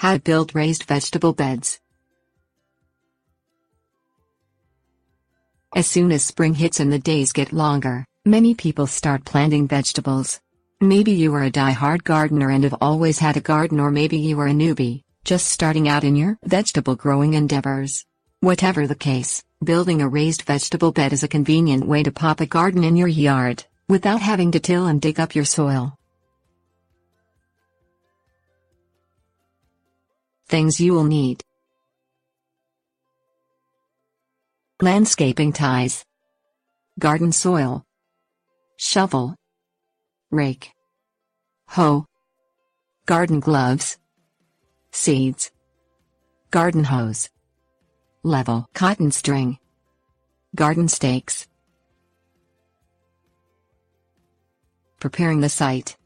How to build raised vegetable beds. As soon as spring hits and the days get longer, many people start planting vegetables. Maybe you are a die-hard gardener and have always had a garden, or maybe you are a newbie, just starting out in your vegetable growing endeavors. Whatever the case, building a raised vegetable bed is a convenient way to pop a garden in your yard, without having to till and dig up your soil. Things you will need: landscaping ties, garden soil, shovel, rake, hoe, garden gloves, seeds, garden hose, level cotton string, garden stakes. Preparing the site.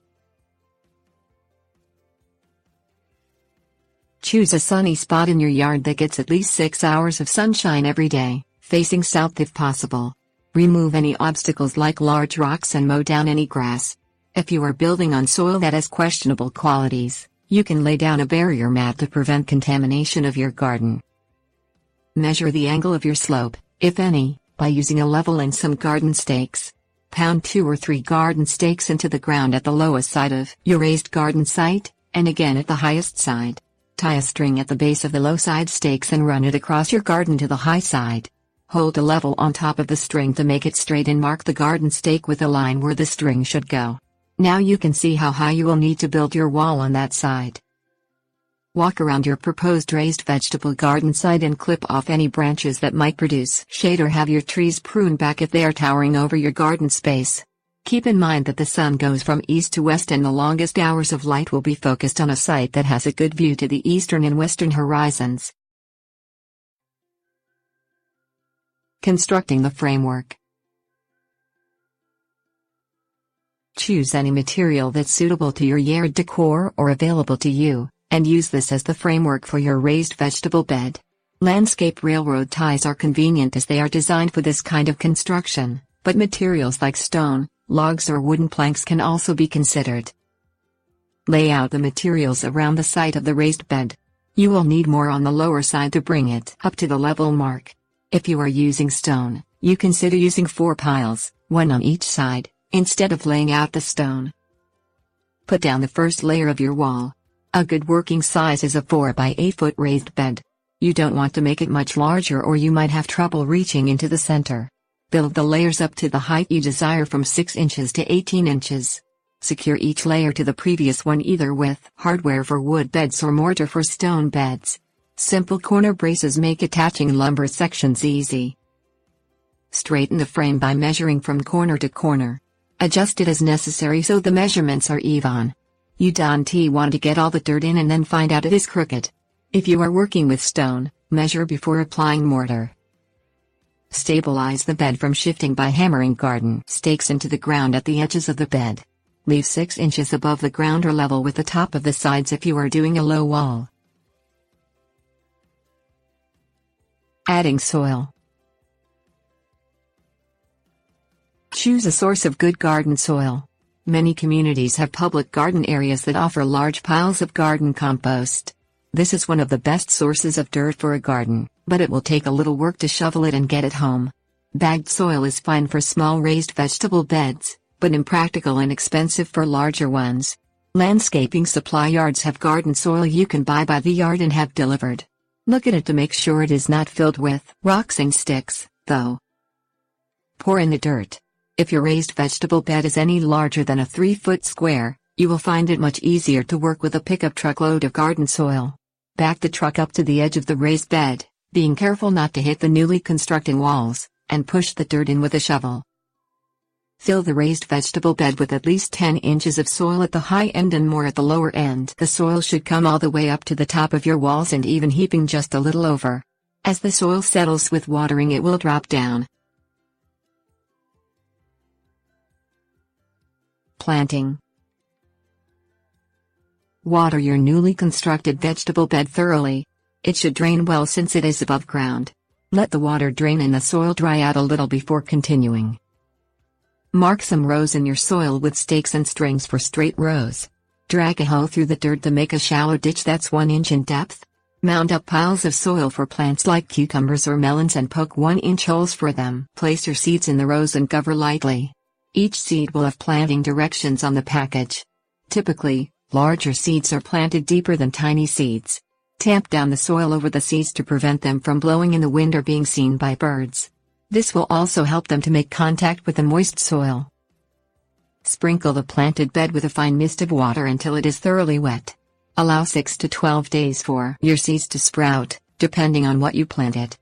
Choose a sunny spot in your yard that gets at least 6 hours of sunshine every day, facing south if possible. Remove any obstacles like large rocks and mow down any grass. If you are building on soil that has questionable qualities, you can lay down a barrier mat to prevent contamination of your garden. Measure the angle of your slope, if any, by using a level and some garden stakes. Pound 2 or 3 garden stakes into the ground at the lowest side of your raised garden site, and again at the highest side. Tie a string at the base of the low side stakes and run it across your garden to the high side. Hold a level on top of the string to make it straight and mark the garden stake with a line where the string should go. Now you can see how high you will need to build your wall on that side. Walk around your proposed raised vegetable garden site and clip off any branches that might produce shade, or have your trees pruned back if they are towering over your garden space. Keep in mind that the sun goes from east to west and the longest hours of light will be focused on a site that has a good view to the eastern and western horizons. Constructing the framework. Choose any material that's suitable to your yard decor or available to you, and use this as the framework for your raised vegetable bed. Landscape railroad ties are convenient as they are designed for this kind of construction, but materials like stone, logs or wooden planks can also be considered. Lay out the materials around the site of the raised bed. You will need more on the lower side to bring it up to the level mark. If you are using stone, you consider using 4 piles, 1 on each side, instead of laying out the stone. Put down the first layer of your wall. A good working size is a 4 by 8 foot raised bed. You don't want to make it much larger or you might have trouble reaching into the center. Build the layers up to the height you desire from 6 inches to 18 inches. Secure each layer to the previous one either with hardware for wood beds or mortar for stone beds. Simple corner braces make attaching lumber sections easy. Straighten the frame by measuring from corner to corner. Adjust it as necessary so the measurements are even. You don't want to get all the dirt in and then find out it is crooked. If you are working with stone, measure before applying mortar. Stabilize the bed from shifting by hammering garden stakes into the ground at the edges of the bed. Leave 6 inches above the ground or level with the top of the sides if you are doing a low wall. Adding soil. Choose a source of good garden soil. Many communities have public garden areas that offer large piles of garden compost. This is one of the best sources of dirt for a garden, but it will take a little work to shovel it and get it home. Bagged soil is fine for small raised vegetable beds, but impractical and expensive for larger ones. Landscaping supply yards have garden soil you can buy by the yard and have delivered. Look at it to make sure it is not filled with rocks and sticks, though. Pour in the dirt. If your raised vegetable bed is any larger than a 3-foot square, you will find it much easier to work with a pickup truck load of garden soil. Back the truck up to the edge of the raised bed, being careful not to hit the newly constructed walls, and push the dirt in with a shovel. Fill the raised vegetable bed with at least 10 inches of soil at the high end and more at the lower end. The soil should come all the way up to the top of your walls and even heaping just a little over. As the soil settles with watering, it will drop down. Planting. Water your newly constructed vegetable bed thoroughly. It should drain well since it is above ground. Let the water drain and the soil dry out a little before continuing. Mark some rows in your soil with stakes and strings for straight rows. Drag a hoe through the dirt to make a shallow ditch that's 1 inch in depth. Mound up piles of soil for plants like cucumbers or melons and poke 1-inch holes for them. Place your seeds in the rows and cover lightly. Each seed will have planting directions on the package. Typically, larger seeds are planted deeper than tiny seeds. Tamp down the soil over the seeds to prevent them from blowing in the wind or being seen by birds. This will also help them to make contact with the moist soil. Sprinkle the planted bed with a fine mist of water until it is thoroughly wet. Allow 6 to 12 days for your seeds to sprout, depending on what you planted.